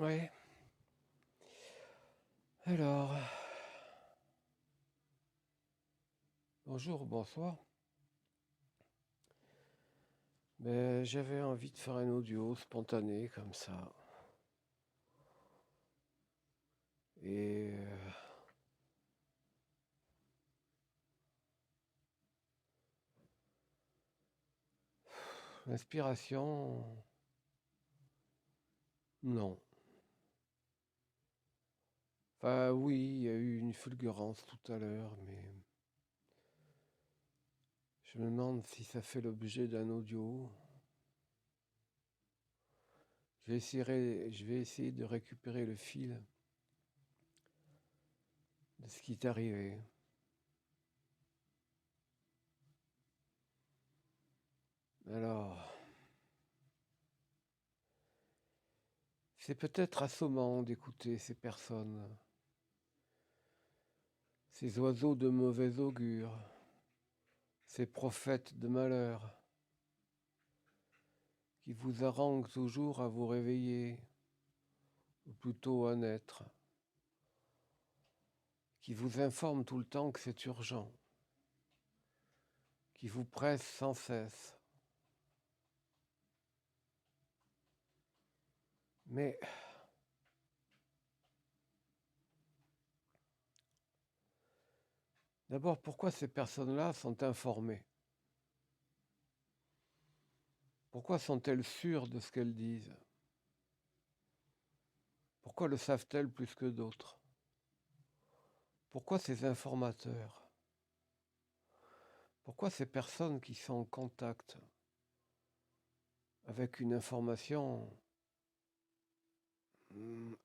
Ouais. Alors, bonjour, bonsoir. J'avais envie de faire un audio spontané comme ça. Et l'inspiration, non. Enfin, oui, il y a eu une fulgurance tout à l'heure, mais je me demande si ça fait l'objet d'un audio. Je vais essayer de récupérer le fil de ce qui est arrivé. Alors, c'est peut-être assommant d'écouter ces personnes, ces oiseaux de mauvais augure, ces prophètes de malheur, qui vous haranguent toujours à vous réveiller, ou plutôt à naître, qui vous informent tout le temps que c'est urgent, qui vous pressent sans cesse. Mais d'abord, pourquoi ces personnes-là sont informées? Pourquoi sont-elles sûres de ce qu'elles disent? Pourquoi le savent-elles plus que d'autres? Pourquoi ces informateurs? Pourquoi ces personnes qui sont en contact avec une information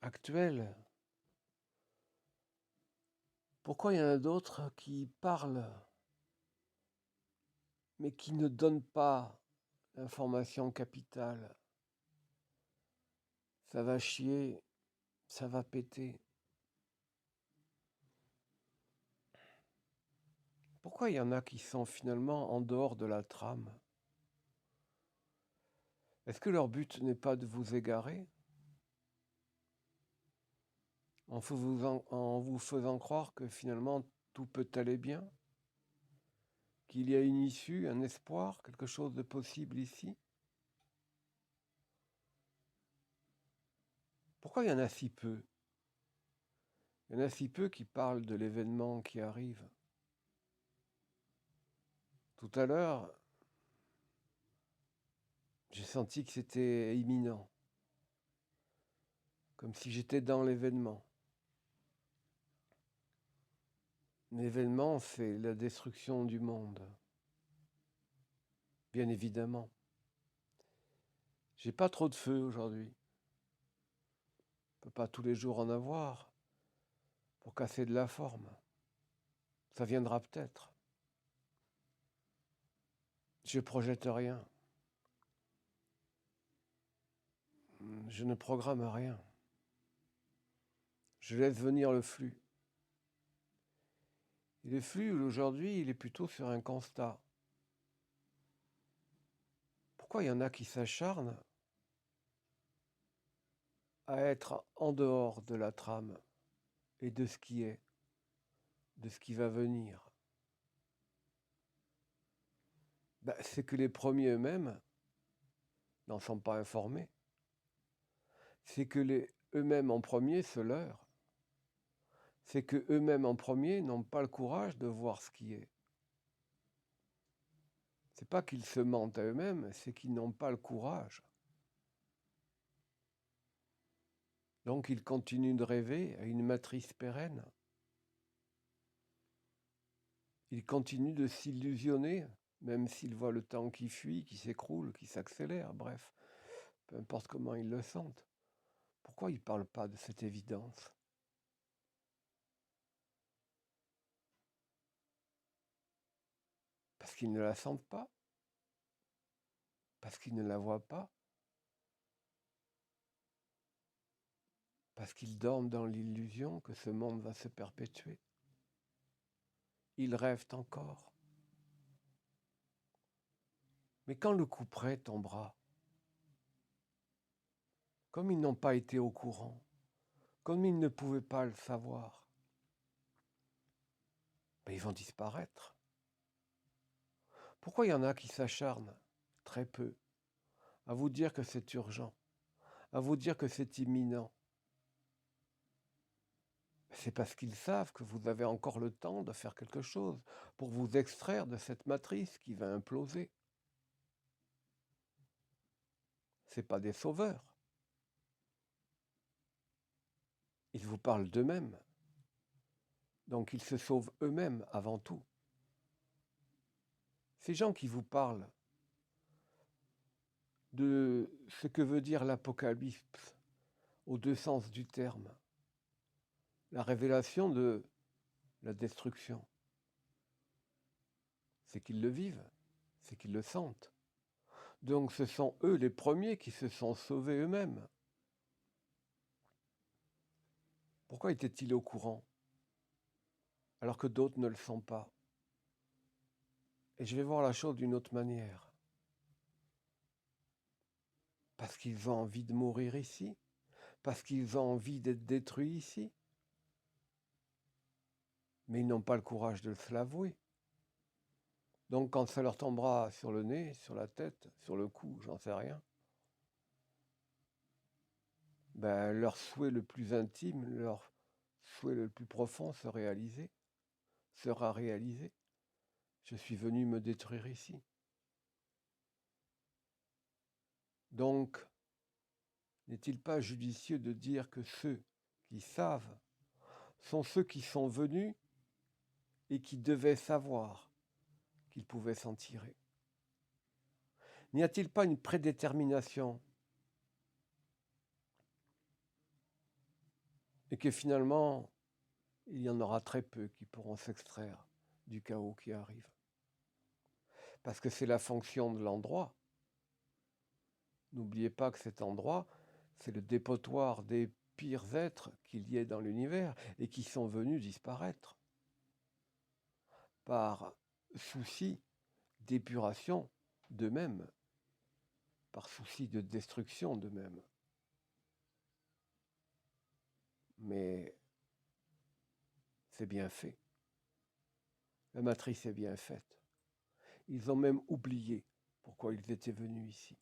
actuelle? Pourquoi il y en a d'autres qui parlent mais qui ne donnent pas l'information capitale? Ça va chier, ça va péter. Pourquoi il y en a qui sont finalement en dehors de la trame? Est-ce que leur but n'est pas de vous égarer en vous faisant croire que finalement tout peut aller bien? Qu'il y a une issue, un espoir, quelque chose de possible ici? Pourquoi il y en a si peu? Il y en a si peu qui parlent de l'événement qui arrive. Tout à l'heure, j'ai senti que c'était imminent, comme si j'étais dans l'événement. L'événement, c'est la destruction du monde, bien évidemment. J'ai pas trop de feu aujourd'hui. On peut pas tous les jours en avoir pour casser de la forme. Ça viendra peut-être. Je projette rien. Je ne programme rien. Je laisse venir le flux. Et le flux, aujourd'hui, il est plutôt sur un constat. Pourquoi il y en a qui s'acharnent à être en dehors de la trame et de ce qui est, de ce qui va venir? C'est que les premiers eux-mêmes n'en sont pas informés. C'est que eux-mêmes en premier se leurrent. C'est que eux-mêmes en premier n'ont pas le courage de voir ce qui est. C'est pas qu'ils se mentent à eux-mêmes, c'est qu'ils n'ont pas le courage. Donc ils continuent de rêver à une matrice pérenne. Ils continuent de s'illusionner, même s'ils voient le temps qui fuit, qui s'écroule, qui s'accélère, bref, peu importe comment ils le sentent. Pourquoi ils ne parlent pas de cette évidence? Parce qu'ils ne la sentent pas? Parce qu'ils ne la voient pas? Parce qu'ils dorment dans l'illusion que ce monde va se perpétuer? Ils rêvent encore. Mais quand le coup près tombera, comme ils n'ont pas été au courant, comme ils ne pouvaient pas le savoir, ben, ils vont disparaître. Pourquoi il y en a qui s'acharnent, très peu, à vous dire que c'est urgent, à vous dire que c'est imminent? C'est parce qu'ils savent que vous avez encore le temps de faire quelque chose pour vous extraire de cette matrice qui va imploser. Ce pas des sauveurs. Ils vous parlent d'eux-mêmes. Donc ils se sauvent eux-mêmes avant tout. Ces gens qui vous parlent de ce que veut dire l'Apocalypse aux deux sens du terme, la révélation de la destruction, c'est qu'ils le vivent, c'est qu'ils le sentent. Donc ce sont eux les premiers qui se sont sauvés eux-mêmes. Pourquoi étaient-ils au courant alors que d'autres ne le sont pas? Et je vais voir la chose d'une autre manière. Parce qu'ils ont envie de mourir ici, parce qu'ils ont envie d'être détruits ici. Mais ils n'ont pas le courage de se l'avouer. Donc quand ça leur tombera sur le nez, sur la tête, sur le cou, j'en sais rien, ben, leur souhait le plus intime, leur souhait le plus profond sera réalisé. Je suis venu me détruire ici. Donc, n'est-il pas judicieux de dire que ceux qui savent sont ceux qui sont venus et qui devaient savoir qu'ils pouvaient s'en tirer? N'y a-t-il pas une prédétermination et que finalement, il y en aura très peu qui pourront s'extraire du chaos qui arrive? Parce que c'est la fonction de l'endroit. N'oubliez pas que cet endroit, c'est le dépotoir des pires êtres qu'il y ait dans l'univers et qui sont venus disparaître par souci d'épuration d'eux-mêmes, par souci de destruction d'eux-mêmes. Mais c'est bien fait. La matrice est bien faite. Ils ont même oublié pourquoi ils étaient venus ici.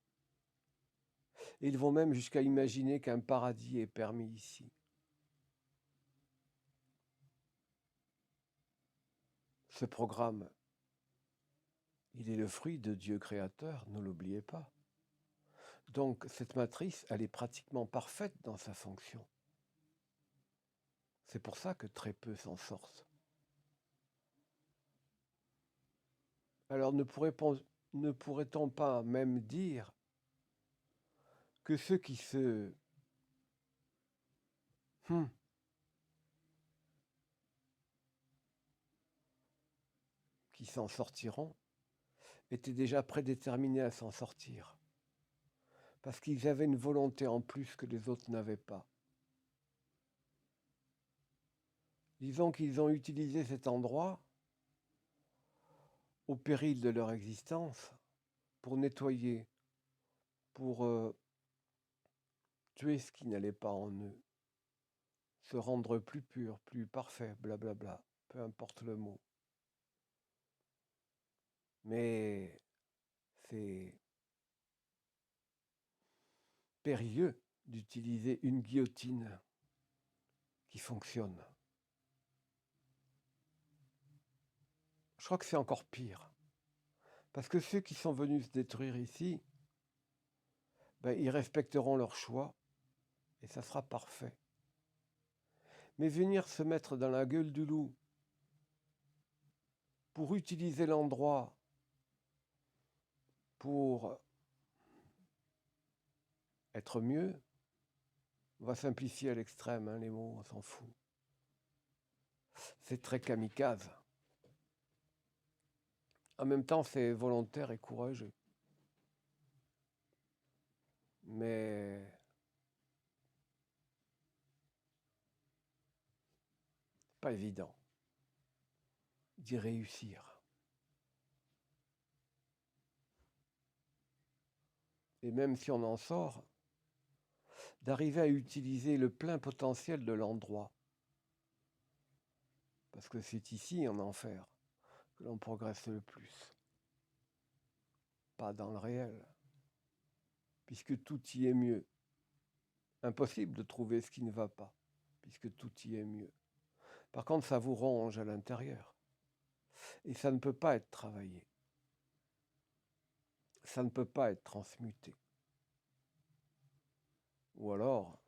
Et ils vont même jusqu'à imaginer qu'un paradis est permis ici. Ce programme, il est le fruit de Dieu créateur, ne l'oubliez pas. Donc cette matrice, elle est pratiquement parfaite dans sa fonction. C'est pour ça que très peu s'en sortent. Alors ne pourrait-on pas même dire que ceux qui qui s'en sortiront étaient déjà prédéterminés à s'en sortir, parce qu'ils avaient une volonté en plus que les autres n'avaient pas. Disons qu'ils ont utilisé cet endroit au péril de leur existence pour nettoyer, pour tuer ce qui n'allait pas en eux, se rendre plus pur, plus parfait, blablabla, peu importe le mot. Mais c'est périlleux d'utiliser une guillotine qui fonctionne. Je crois que c'est encore pire. Parce que ceux qui sont venus se détruire ici, ben, ils respecteront leur choix et ça sera parfait. Mais venir se mettre dans la gueule du loup pour utiliser l'endroit pour être mieux, on va simplifier à l'extrême, hein, les mots, on s'en fout. C'est très kamikaze. En même temps, c'est volontaire et courageux. Mais pas évident d'y réussir. Et même si on en sort, d'arriver à utiliser le plein potentiel de l'endroit. Parce que c'est ici, en enfer, que l'on progresse le plus. Pas dans le réel. Puisque tout y est mieux. Impossible de trouver ce qui ne va pas, puisque tout y est mieux. Par contre, ça vous ronge à l'intérieur. Et ça ne peut pas être travaillé. Ça ne peut pas être transmuté. Ou alors,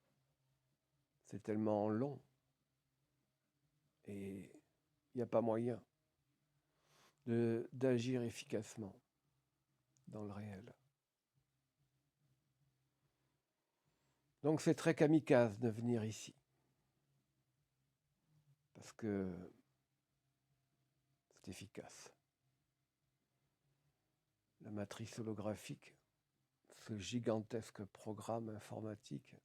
c'est tellement long et il n'y a pas moyen d'agir efficacement dans le réel. Donc c'est très kamikaze de venir ici. Parce que c'est efficace. La matrice holographique, ce gigantesque programme informatique,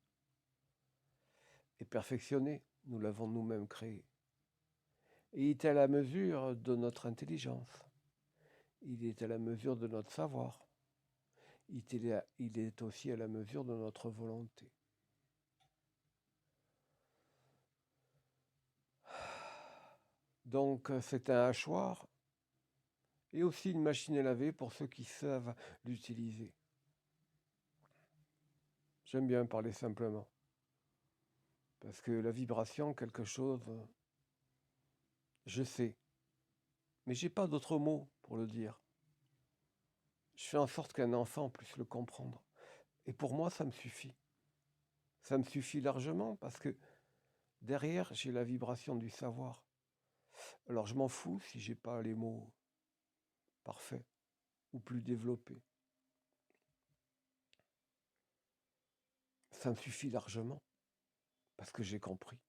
est perfectionné. Nous l'avons nous-mêmes créé. Et il est à la mesure de notre intelligence. Il est à la mesure de notre savoir. Il est aussi à la mesure de notre volonté. Donc c'est un hachoir et aussi une machine à laver pour ceux qui savent l'utiliser. J'aime bien parler simplement. Parce que la vibration, quelque chose, je sais. Mais j'ai pas d'autre mot pour le dire. Je fais en sorte qu'un enfant puisse le comprendre. Et pour moi, ça me suffit. Ça me suffit largement parce que derrière, j'ai la vibration du savoir. Alors je m'en fous si j'ai pas les mots parfaits ou plus développés. Ça me suffit largement parce que j'ai compris.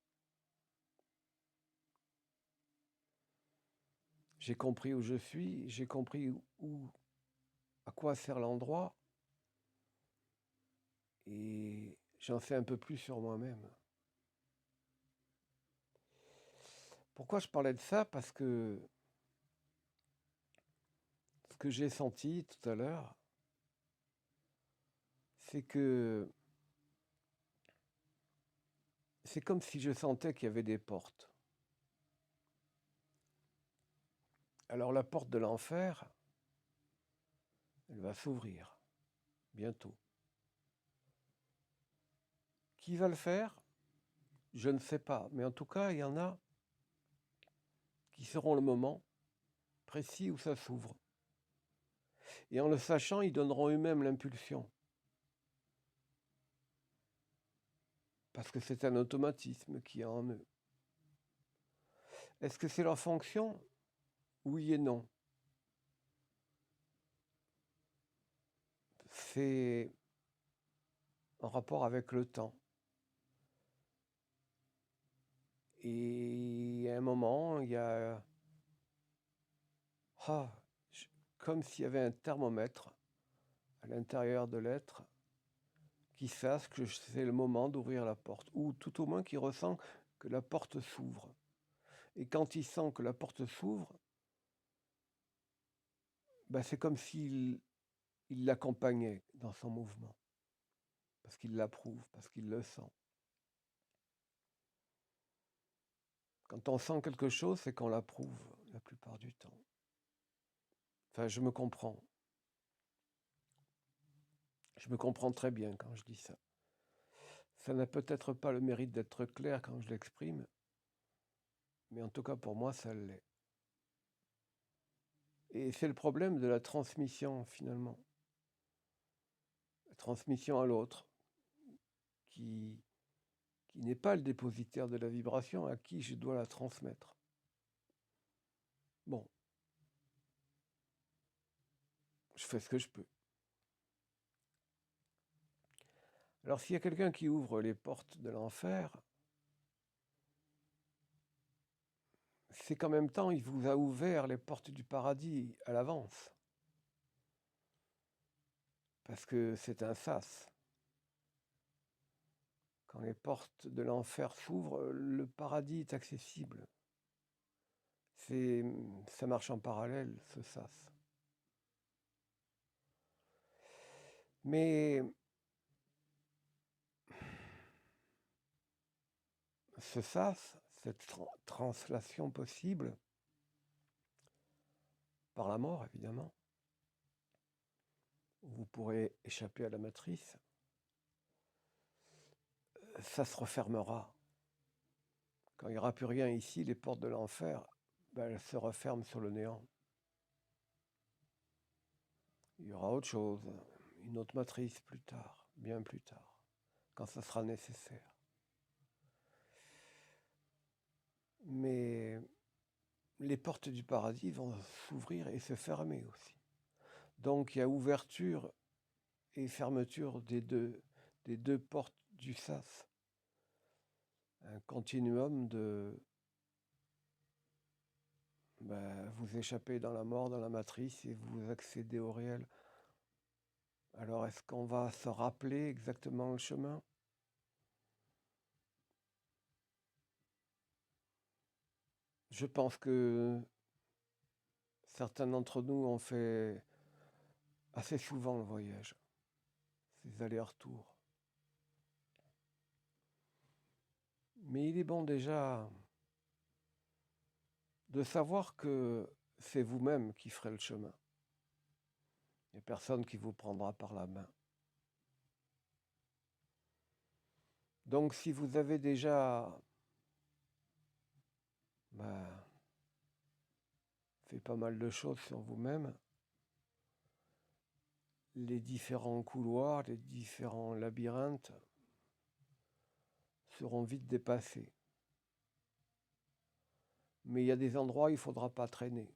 J'ai compris où je suis, j'ai compris à quoi sert l'endroit et j'en sais un peu plus sur moi-même. Pourquoi je parlais de ça? Parce que ce que j'ai senti tout à l'heure, c'est que c'est comme si je sentais qu'il y avait des portes. Alors la porte de l'enfer, elle va s'ouvrir bientôt. Qui va le faire? Je ne sais pas, mais en tout cas, il y en a qui seront le moment précis où ça s'ouvre. Et en le sachant, ils donneront eux-mêmes l'impulsion. Parce que c'est un automatisme qui est en eux. Est-ce que c'est leur fonction? Oui et non. C'est en rapport avec le temps. Et à un moment, il y a comme s'il y avait un thermomètre à l'intérieur de l'être qui sache que c'est le moment d'ouvrir la porte, ou tout au moins qui ressent que la porte s'ouvre. Et quand il sent que la porte s'ouvre, c'est comme s'il l'accompagnait dans son mouvement, parce qu'il l'approuve, parce qu'il le sent. Quand on sent quelque chose, c'est qu'on l'approuve la plupart du temps. Enfin, je me comprends. Je me comprends très bien quand je dis ça. Ça n'a peut-être pas le mérite d'être clair quand je l'exprime, mais en tout cas pour moi, ça l'est. Et c'est le problème de la transmission, finalement. La transmission à l'autre, qui n'est pas le dépositaire de la vibration, à qui je dois la transmettre. Bon, je fais ce que je peux. Alors s'il y a quelqu'un qui ouvre les portes de l'enfer, c'est qu'en même temps, il vous a ouvert les portes du paradis à l'avance. Parce que c'est un sas. Quand les portes de l'enfer s'ouvrent, le paradis est accessible. Ça marche en parallèle, ce sas. Mais ce sas, cette translation possible, par la mort évidemment, vous pourrez échapper à la matrice, ça se refermera. Quand il n'y aura plus rien ici, les portes de l'enfer, elles se referment sur le néant. Il y aura autre chose, une autre matrice plus tard, bien plus tard, quand ça sera nécessaire. Mais les portes du paradis vont s'ouvrir et se fermer aussi. Donc il y a ouverture et fermeture des deux portes du sas. Un continuum de vous échappez dans la mort, dans la matrice, et vous accédez au réel. Alors est-ce qu'on va se rappeler exactement le chemin? Je pense que certains d'entre nous ont fait assez souvent le voyage, ces allers-retours. Mais il est bon déjà de savoir que c'est vous-même qui ferez le chemin. Il n'y a personne qui vous prendra par la main. Donc si vous avez déjà fait pas mal de choses sur vous-même, les différents couloirs, les différents labyrinthes seront vite dépassés. Mais il y a des endroits où il ne faudra pas traîner.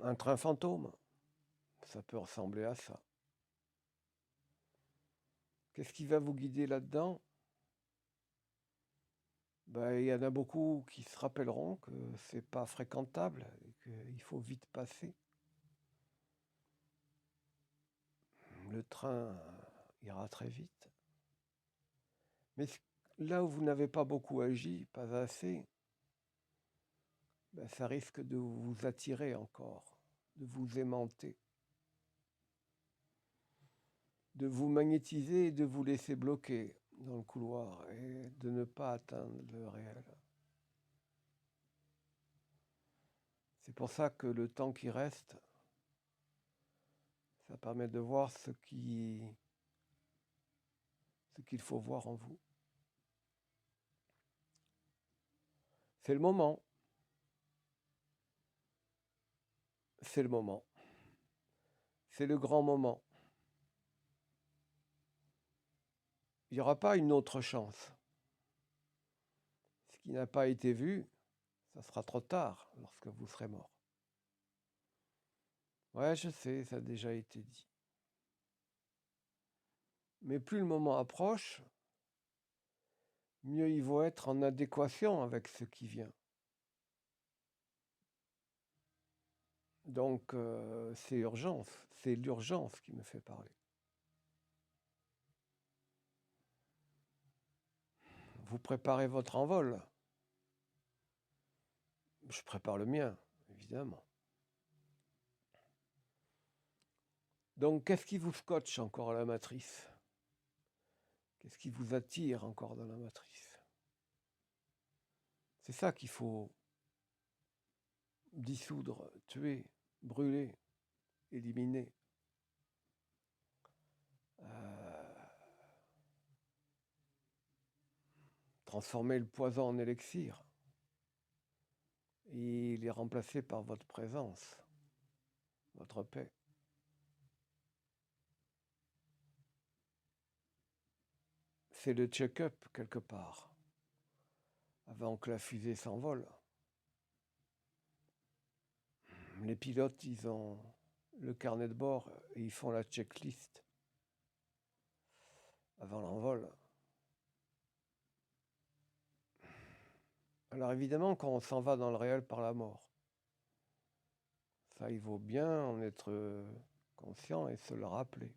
Un train fantôme, ça peut ressembler à ça. Qu'est-ce qui va vous guider là-dedans? Il y en a beaucoup qui se rappelleront que c'est pas fréquentable et qu'il faut vite passer. Le train ira très vite. Mais là où vous n'avez pas beaucoup agi, pas assez, ça risque de vous attirer encore, de vous aimanter, de vous magnétiser et de vous laisser bloquer dans le couloir et de ne pas atteindre le réel. C'est pour ça que le temps qui reste, ça permet de voir ce qu'il faut voir en vous. C'est le moment. C'est le moment. C'est le grand moment. Il n'y aura pas une autre chance. Ce qui n'a pas été vu, ça sera trop tard lorsque vous serez mort. Ouais, je sais, ça a déjà été dit. Mais plus le moment approche, mieux il vaut être en adéquation avec ce qui vient. Donc, c'est l'urgence qui me fait parler. Vous préparez votre envol. Je prépare le mien, évidemment. Donc, qu'est-ce qui vous scotche encore à la matrice? Qu'est-ce qui vous attire encore dans la matrice? C'est ça qu'il faut dissoudre, tuer, brûler, éliminer. Transformer le poison en élixir et les remplacer par votre présence, votre paix. C'est le check-up quelque part, avant que la fusée s'envole. Les pilotes, ils ont le carnet de bord et ils font la checklist avant l'envol. Alors évidemment, quand on s'en va dans le réel par la mort, ça, il vaut bien en être conscient et se le rappeler.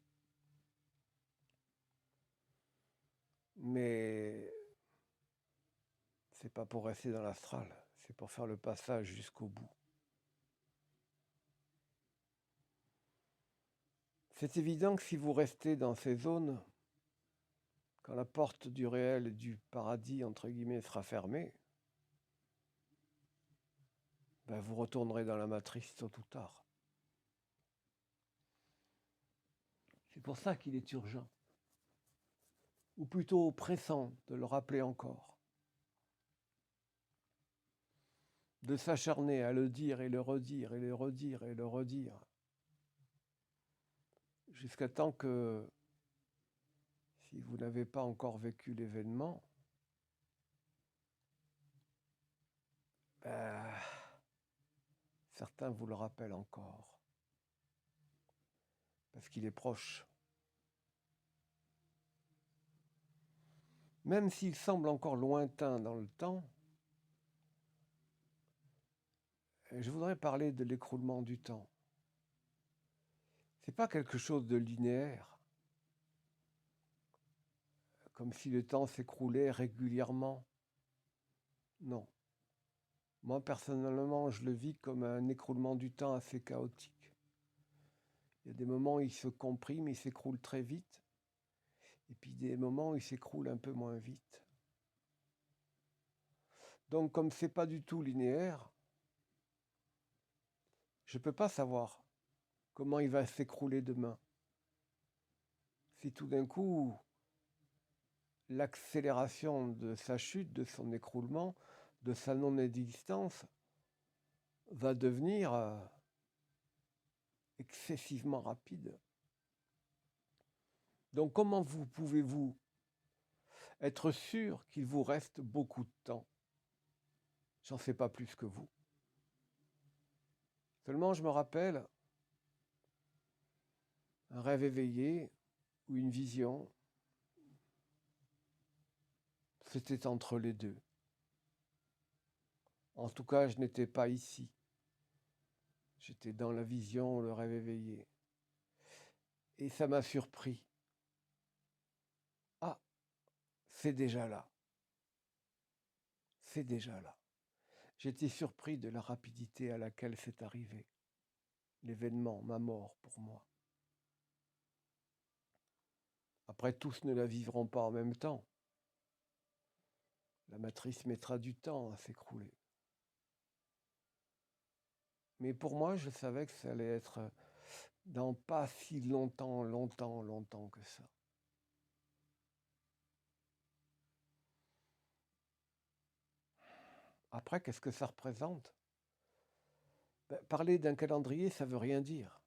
Mais c'est pas pour rester dans l'astral, c'est pour faire le passage jusqu'au bout. C'est évident que si vous restez dans ces zones, quand la porte du réel et du paradis, entre guillemets, sera fermée, ben vous retournerez dans la matrice tôt ou tard. C'est pour ça qu'il est urgent, ou plutôt pressant de le rappeler encore, de s'acharner à le dire et le redire et le redire et le redire, jusqu'à temps que, si vous n'avez pas encore vécu l'événement, certains vous le rappellent encore, parce qu'il est proche. Même s'il semble encore lointain dans le temps, je voudrais parler de l'écroulement du temps. C'est pas quelque chose de linéaire, comme si le temps s'écroulait régulièrement. Non. Moi, personnellement, je le vis comme un écroulement du temps assez chaotique. Il y a des moments où il se comprime, il s'écroule très vite, et puis des moments où il s'écroule un peu moins vite. Donc, comme c'est pas du tout linéaire, je peux pas savoir comment il va s'écrouler demain. Si tout d'un coup, l'accélération de sa chute, de son écroulement, de sa non-existence, va devenir excessivement rapide. Donc comment pouvez-vous être sûr qu'il vous reste beaucoup de temps? J'en sais pas plus que vous. Seulement je me rappelle un rêve éveillé ou une vision. C'était entre les deux. En tout cas, je n'étais pas ici. J'étais dans la vision, le rêve éveillé. Et ça m'a surpris. Ah, c'est déjà là. C'est déjà là. J'étais surpris de la rapidité à laquelle c'est arrivé. L'événement, ma mort pour moi. Après, tous ne la vivront pas en même temps. La matrice mettra du temps à s'écrouler. Mais pour moi, je savais que ça allait être dans pas si longtemps que ça. Après, qu'est-ce que ça représente? Parler d'un calendrier, ça veut rien dire,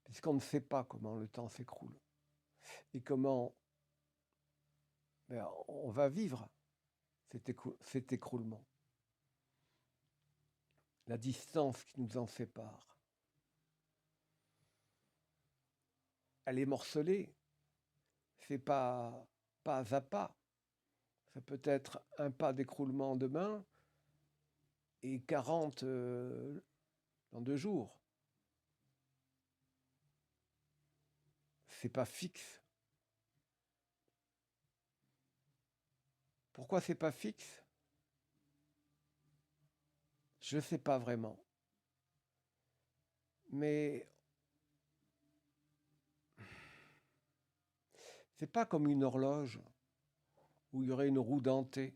puisqu'on ne sait pas comment le temps s'écroule et comment on va vivre cet écroulement. La distance qui nous en sépare. Elle est morcelée, c'est pas à pas. Ça peut être un pas d'écroulement demain et 40 dans 2 jours. C'est pas fixe. Pourquoi c'est pas fixe? Je sais pas vraiment. Mais c'est pas comme une horloge où il y aurait une roue dentée,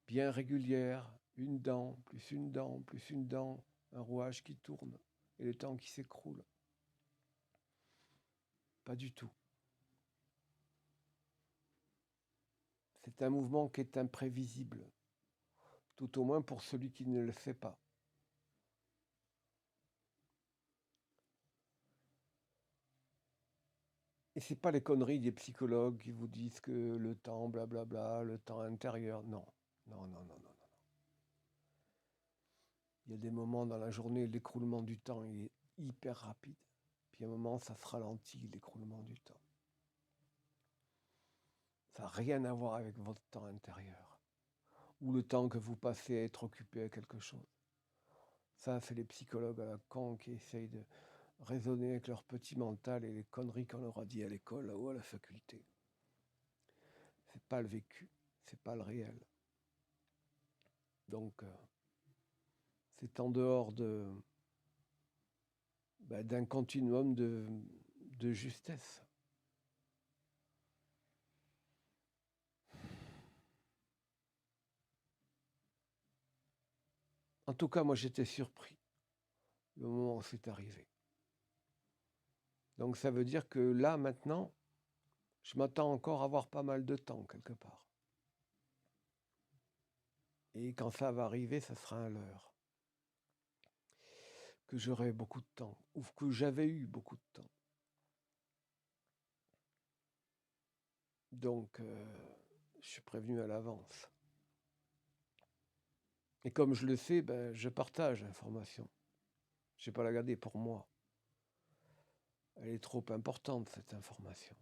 bien régulière, une dent, plus une dent, plus une dent, un rouage qui tourne et le temps qui s'écroule. Pas du tout. C'est un mouvement qui est imprévisible, tout au moins pour celui qui ne le sait pas. Et c'est pas les conneries des psychologues qui vous disent que le temps, blablabla, le temps intérieur. Non, non, non, non, non, non. Il y a des moments dans la journée, l'écroulement du temps il est hyper rapide. Puis à un moment, ça se ralentit, l'écroulement du temps. Ça n'a rien à voir avec votre temps intérieur. Ou le temps que vous passez à être occupé à quelque chose. Ça, c'est les psychologues à la con qui essayent de raisonner avec leur petit mental et les conneries qu'on leur a dit à l'école ou à la faculté. C'est pas le vécu, c'est pas le réel. Donc, c'est en dehors d'un continuum de justesse. En tout cas, moi, j'étais surpris le moment où c'est arrivé. Donc, ça veut dire que là, maintenant, je m'attends encore à avoir pas mal de temps, quelque part. Et quand ça va arriver, ça sera un leurre. Que j'aurai beaucoup de temps, ou que j'avais eu beaucoup de temps. Donc, je suis prévenu à l'avance. Et comme je le sais, ben, je partage l'information. Je ne vais pas la garder pour moi. Elle est trop importante, cette information.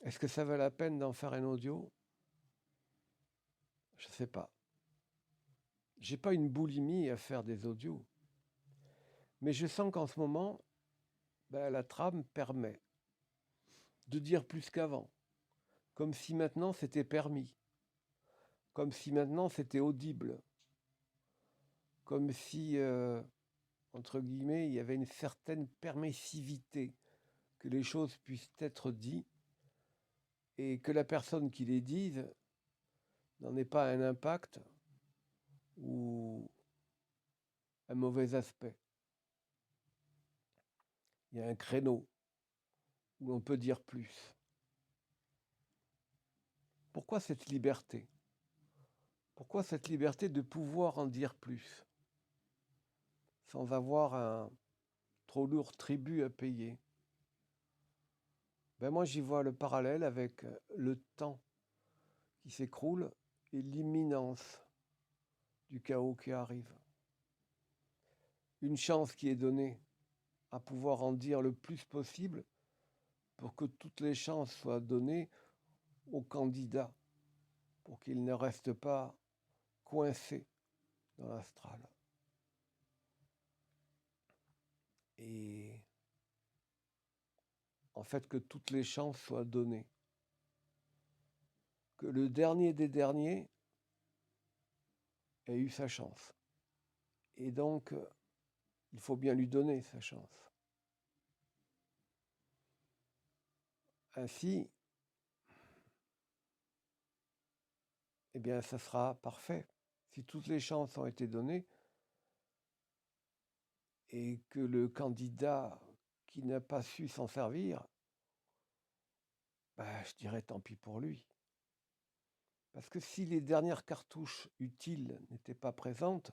Est-ce que ça vaut la peine d'en faire un audio? Je ne sais pas. J'ai pas une boulimie à faire des audios. Mais je sens qu'en ce moment, ben, la trame permet de dire plus qu'avant. Comme si maintenant c'était permis. Comme si maintenant c'était audible. Comme si, entre guillemets, il y avait une certaine permissivité que les choses puissent être dites et que la personne qui les dise n'en ait pas un impact ou un mauvais aspect. Il y a un créneau où on peut dire plus. Pourquoi cette liberté? Pourquoi cette liberté de pouvoir en dire plus sans avoir un trop lourd tribut à payer? Ben moi, j'y vois le parallèle avec le temps qui s'écroule et l'imminence du chaos qui arrive. Une chance qui est donnée à pouvoir en dire le plus possible pour que toutes les chances soient données aux candidats, pour qu'ils ne restent pas coincés dans l'astral. Et en fait, que toutes les chances soient données. Que le dernier des derniers ait eu sa chance. Et donc, il faut bien lui donner sa chance. Ainsi, eh bien, ça sera parfait. Si toutes les chances ont été données et que le candidat qui n'a pas su s'en servir, ben, je dirais tant pis pour lui. Parce que si les dernières cartouches utiles n'étaient pas présentes,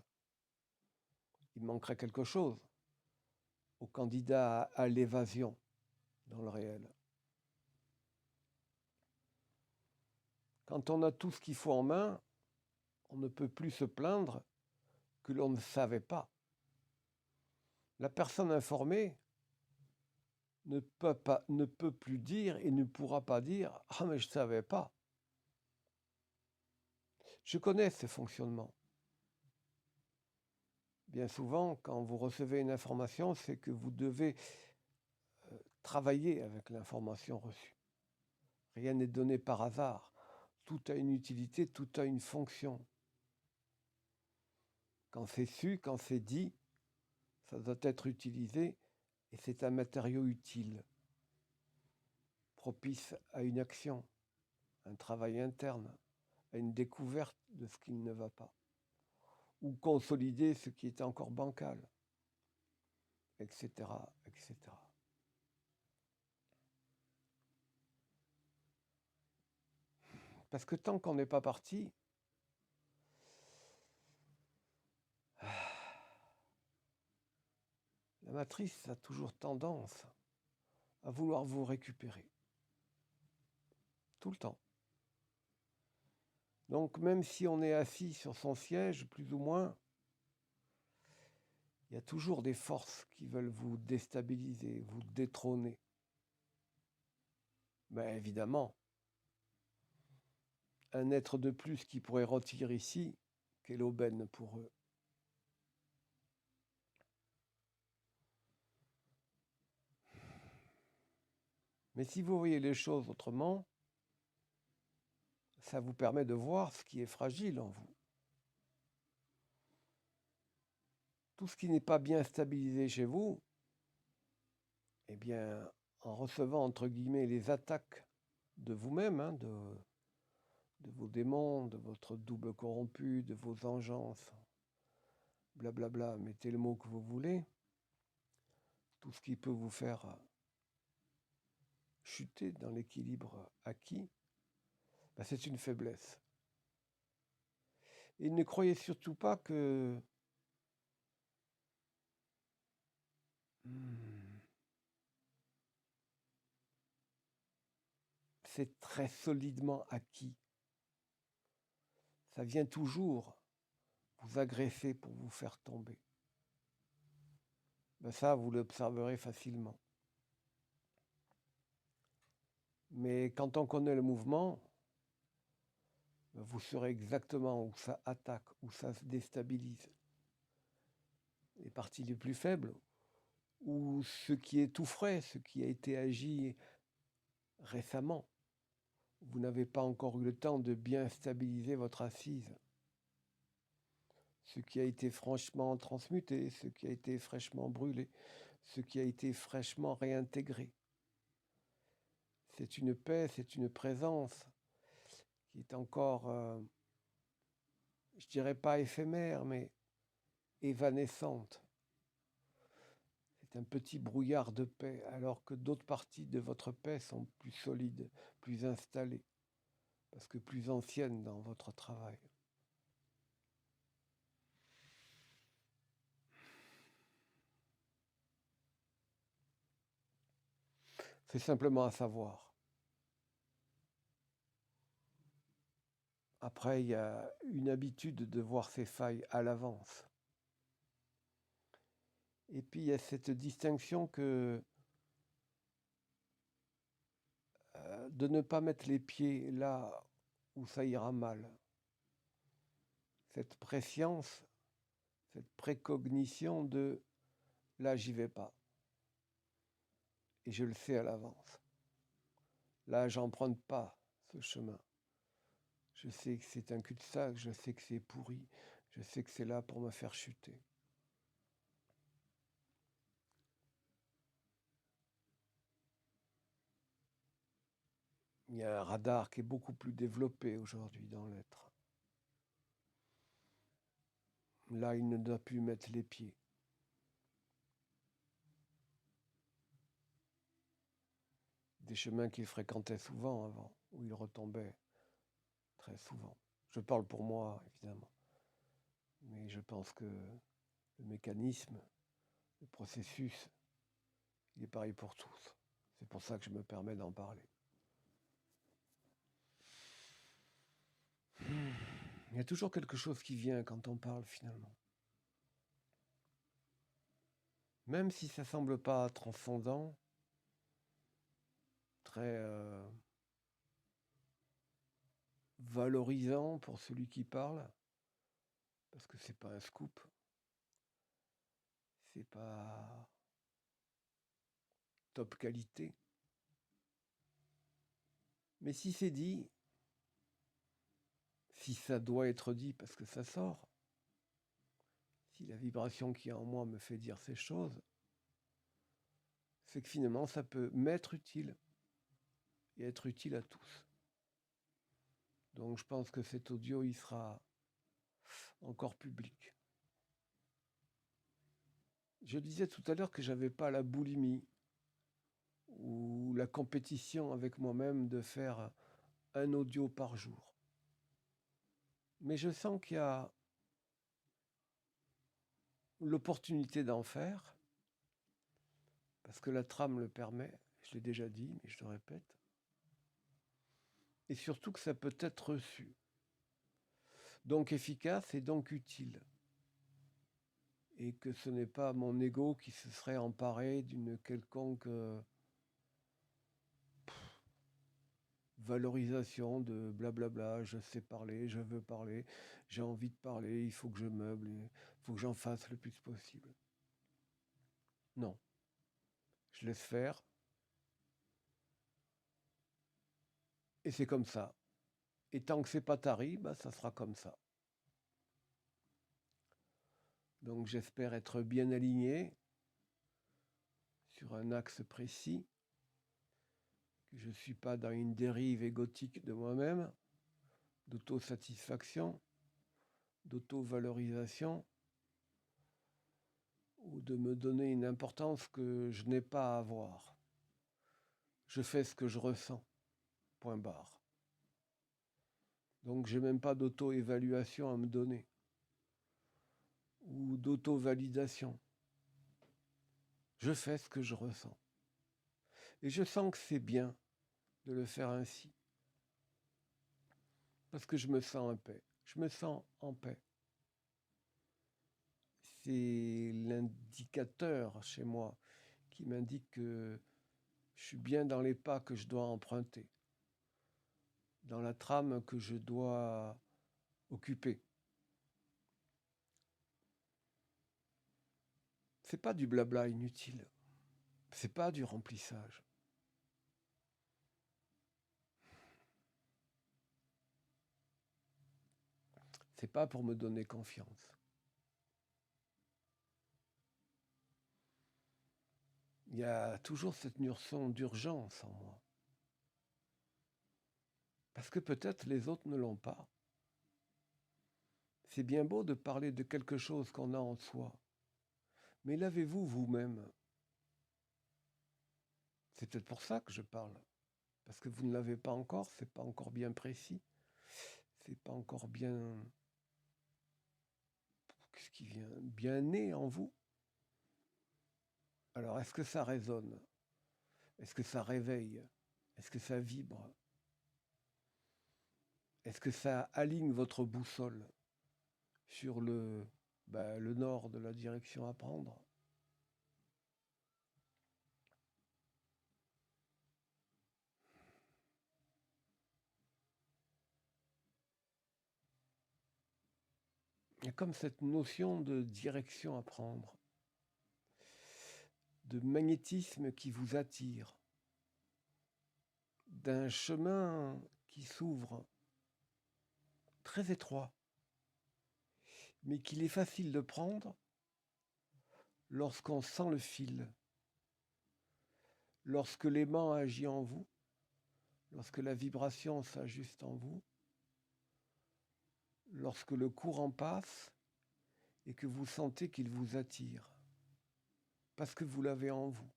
il manquerait quelque chose au candidat à l'évasion dans le réel. Quand on a tout ce qu'il faut en main, on ne peut plus se plaindre que l'on ne savait pas. La personne informée ne peut plus dire et ne pourra pas dire « Ah mais je ne savais pas ». Je connais ce fonctionnement. Bien souvent, quand vous recevez une information, c'est que vous devez travailler avec l'information reçue. Rien n'est donné par hasard. Tout a une utilité, tout a une fonction. Quand c'est su, quand c'est dit, ça doit être utilisé et c'est un matériau utile, propice à une action, un travail interne, à une découverte de ce qui ne va pas, ou consolider ce qui est encore bancal, etc., etc. Parce que tant qu'on n'est pas parti, la matrice a toujours tendance à vouloir vous récupérer. Tout le temps. Donc même si on est assis sur son siège, plus ou moins, il y a toujours des forces qui veulent vous déstabiliser, vous détrôner. Mais évidemment, un être de plus qui pourrait rôtir ici, quelle aubaine pour eux. Mais si vous voyez les choses autrement, ça vous permet de voir ce qui est fragile en vous. Tout ce qui n'est pas bien stabilisé chez vous, eh bien, en recevant, entre guillemets, les attaques de vous-même, de de vos démons, de votre double corrompu, de vos engences, blablabla, mettez le mot que vous voulez, tout ce qui peut vous faire chuter dans l'équilibre acquis, c'est une faiblesse. Et ne croyez surtout pas que c'est très solidement acquis. Ça vient toujours vous agresser pour vous faire tomber. Ça, vous l'observerez facilement. Mais quand on connaît le mouvement, vous saurez exactement où ça attaque, où ça se déstabilise. Les parties les plus faibles, ou ce qui est tout frais, ce qui a été agi récemment. Vous n'avez pas encore eu le temps de bien stabiliser votre assise. Ce qui a été franchement transmuté, ce qui a été fraîchement brûlé, ce qui a été fraîchement réintégré. C'est une paix, c'est une présence qui est encore, je dirais pas éphémère, mais évanescente. C'est un petit brouillard de paix, alors que d'autres parties de votre paix sont plus solides, plus installées, parce que plus anciennes dans votre travail. C'est simplement à savoir. Après, il y a une habitude de voir ses failles à l'avance. Et puis, il y a cette distinction que de ne pas mettre les pieds là où ça ira mal. Cette prescience, cette précognition de là, j'y vais pas. Et je le sais à l'avance. Là, j'emprunte pas ce chemin. Je sais que c'est un cul-de-sac, je sais que c'est pourri, je sais que c'est là pour me faire chuter. Il y a un radar qui est beaucoup plus développé aujourd'hui dans l'être. Là, il ne doit plus mettre les pieds. Des chemins qu'il fréquentait souvent avant, où il retombait très souvent. Je parle pour moi, évidemment. Mais je pense que le mécanisme, le processus, il est pareil pour tous. C'est pour ça que je me permets d'en parler. Il y a toujours quelque chose qui vient quand on parle finalement. Même si ça semble pas transcendant, très valorisant pour celui qui parle, parce que c'est pas un scoop, c'est pas top qualité. Mais si c'est dit, si ça doit être dit parce que ça sort, si la vibration qui est en moi me fait dire ces choses, c'est que finalement ça peut m'être utile et être utile à tous. Donc je pense que cet audio, il sera encore public. Je disais tout à l'heure que j'avais pas la boulimie ou la compétition avec moi-même de faire un audio par jour. Mais je sens qu'il y a l'opportunité d'en faire, parce que la trame le permet, je l'ai déjà dit, mais je le répète, et surtout que ça peut être reçu. Donc efficace et donc utile. Et que ce n'est pas mon ego qui se serait emparé d'une quelconque valorisation de blablabla, je sais parler, je veux parler, j'ai envie de parler, il faut que je meuble, il faut que j'en fasse le plus possible. Non. Je laisse faire. Et c'est comme ça. Et tant que c'est pas tari, ça sera comme ça. Donc j'espère être bien aligné sur un axe précis, que je ne suis pas dans une dérive égotique de moi-même, d'autosatisfaction, d'auto-valorisation, ou de me donner une importance que je n'ai pas à avoir. Je fais ce que je ressens, point barre. Donc j'ai même pas d'auto-évaluation à me donner, ou d'auto-validation. Je fais ce que je ressens. Et je sens que c'est bien de le faire ainsi. Parce que je me sens en paix. Je me sens en paix. C'est l'indicateur chez moi qui m'indique que je suis bien dans les pas que je dois emprunter, dans la trame que je dois occuper. C'est pas du blabla inutile. C'est pas du remplissage. C'est pas pour me donner confiance. Il y a toujours cette notion d'urgence en moi. Parce que peut-être les autres ne l'ont pas. C'est bien beau de parler de quelque chose qu'on a en soi. Mais l'avez-vous vous-même? C'est peut-être pour ça que je parle. Parce que vous ne l'avez pas encore, c'est pas encore bien précis. C'est pas encore bien... Qu'est-ce qui vient? Bien né en vous. Alors, est-ce que ça résonne? Est-ce que ça réveille? Est-ce que ça vibre? Est-ce que ça aligne votre boussole sur le nord de la direction à prendre? Il y a comme cette notion de direction à prendre, de magnétisme qui vous attire, d'un chemin qui s'ouvre, très étroit, mais qu'il est facile de prendre lorsqu'on sent le fil, lorsque l'aimant agit en vous, lorsque la vibration s'ajuste en vous, lorsque le courant passe et que vous sentez qu'il vous attire, parce que vous l'avez en vous.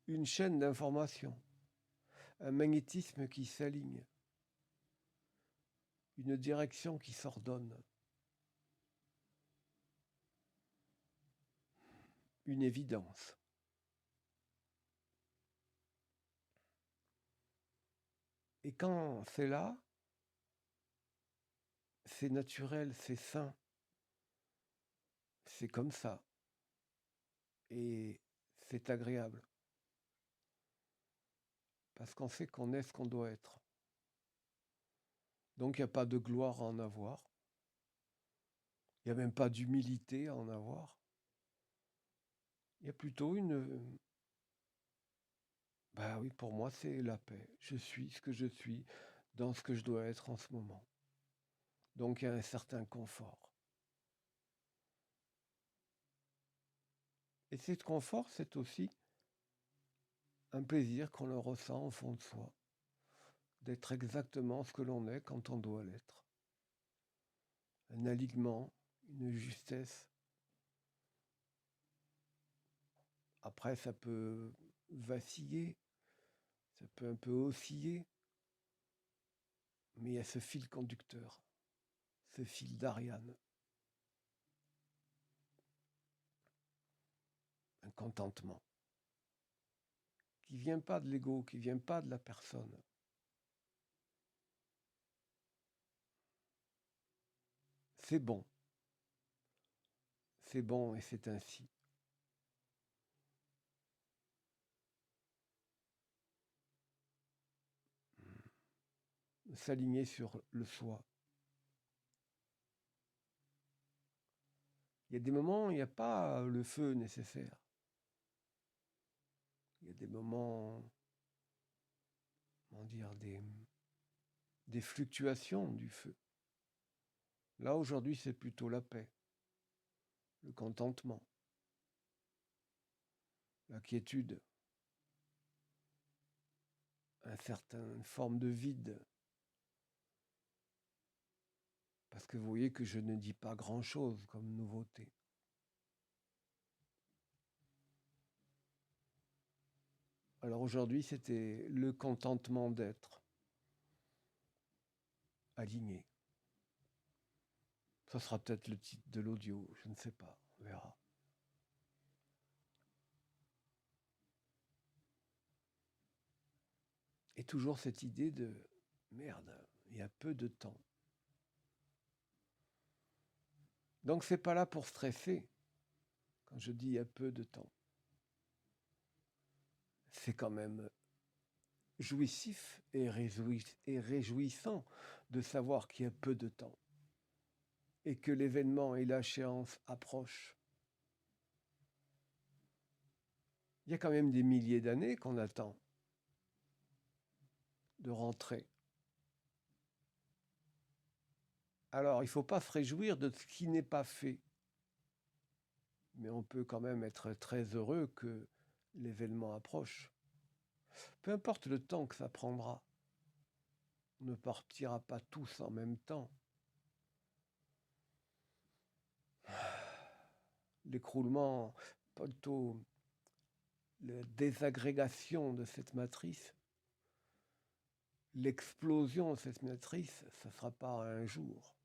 Une chaîne d'information, un magnétisme qui s'aligne, une direction qui s'ordonne, une évidence. Et quand c'est là, c'est naturel, c'est sain, c'est comme ça, et c'est agréable, parce qu'on sait qu'on est ce qu'on doit être. Donc il n'y a pas de gloire à en avoir, il n'y a même pas d'humilité à en avoir, il y a plutôt une... Bah oui, pour moi c'est la paix, je suis ce que je suis dans ce que je dois être en ce moment. Donc il y a un certain confort. Et ce confort, c'est aussi un plaisir qu'on le ressent au fond de soi, d'être exactement ce que l'on est quand on doit l'être. Un alignement, une justesse. Après, ça peut vaciller, ça peut un peu osciller, mais il y a ce fil conducteur, ce fil d'Ariane, un contentement, qui vient pas de l'ego, qui vient pas de la personne. C'est bon et c'est ainsi. S'aligner sur le soi. Il y a des moments où il n'y a pas le feu nécessaire. Il y a des moments, comment dire, des fluctuations du feu. Là, aujourd'hui, c'est plutôt la paix, le contentement, la quiétude, une certaine forme de vide. Parce que vous voyez que je ne dis pas grand-chose comme nouveauté. Alors aujourd'hui, c'était le contentement d'être aligné. Ça sera peut-être le titre de l'audio, je ne sais pas, on verra. Et toujours cette idée de merde, il y a peu de temps. Donc c'est pas là pour stresser quand je dis il y a peu de temps. C'est quand même jouissif et réjouissant de savoir qu'il y a peu de temps et que l'événement et l'échéance approchent. Il y a quand même des milliers d'années qu'on attend de rentrer. Alors, il ne faut pas se réjouir de ce qui n'est pas fait, mais on peut quand même être très heureux que l'événement approche. Peu importe le temps que ça prendra, on ne partira pas tous en même temps. L'écroulement, plutôt la désagrégation de cette matrice, l'explosion de cette matrice, ça ne sera pas un jour.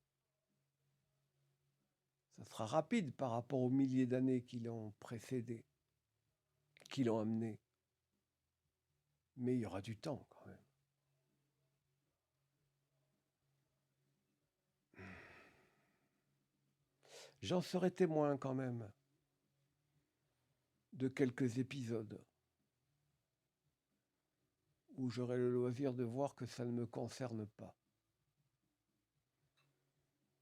Ça sera rapide par rapport aux milliers d'années qui l'ont précédé, qui l'ont amené. Mais il y aura du temps quand même. J'en serai témoin quand même de quelques épisodes où j'aurai le loisir de voir que ça ne me concerne pas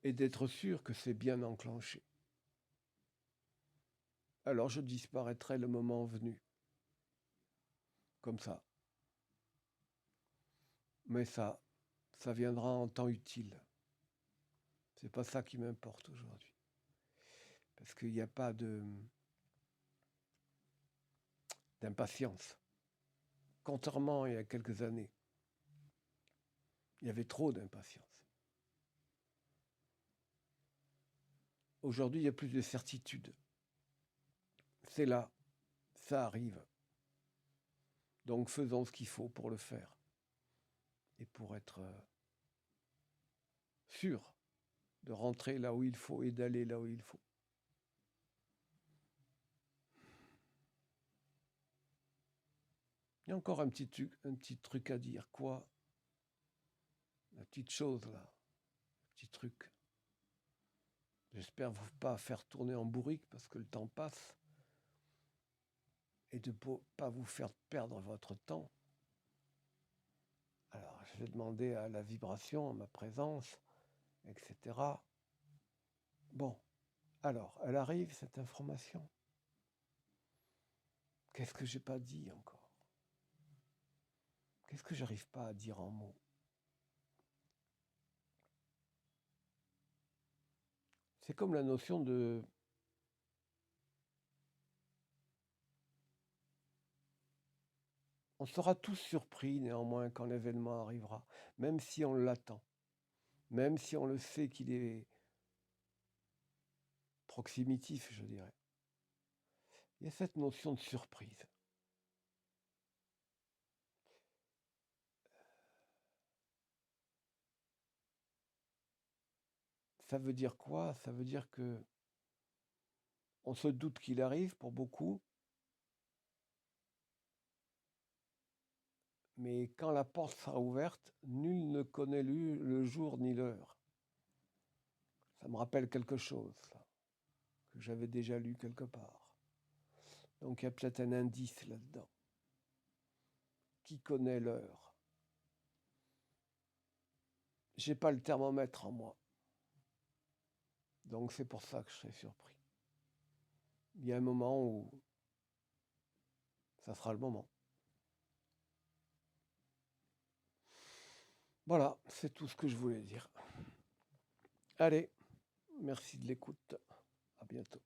et d'être sûr que c'est bien enclenché. Alors je disparaîtrai le moment venu, comme ça. Mais ça viendra en temps utile. C'est pas ça qui m'importe aujourd'hui. Parce qu'il n'y a pas d'impatience. Contrairement à il y a quelques années, il y avait trop d'impatience. Aujourd'hui, il y a plus de certitude. C'est là, ça arrive. Donc faisons ce qu'il faut pour le faire. Et pour être sûr de rentrer là où il faut et d'aller là où il faut. Il y a encore un petit truc à dire. Quoi? La petite chose là. Le petit truc. J'espère vous pas faire tourner en bourrique parce que le temps passe. Et de ne pas vous faire perdre votre temps. Alors, je vais demander à la vibration, à ma présence, etc. Bon, alors, elle arrive, cette information. Qu'est-ce que j'ai pas dit encore? Qu'est-ce que j'arrive pas à dire en mots? C'est comme la notion de... On sera tous surpris néanmoins quand l'événement arrivera, même si on l'attend, même si on le sait qu'il est proximitif, je dirais. Il y a cette notion de surprise. Ça veut dire quoi? Ça veut dire que on se doute qu'il arrive pour beaucoup, mais quand la porte sera ouverte, nul ne connaît le jour ni l'heure. Ça me rappelle quelque chose, ça, que j'avais déjà lu quelque part. Donc il y a peut-être un indice là-dedans. Qui connaît l'heure? J'ai pas le thermomètre en moi. Donc c'est pour ça que je serai surpris. Il y a un moment où ça sera le moment. Voilà, c'est tout ce que je voulais dire. Allez, merci de l'écoute. À bientôt.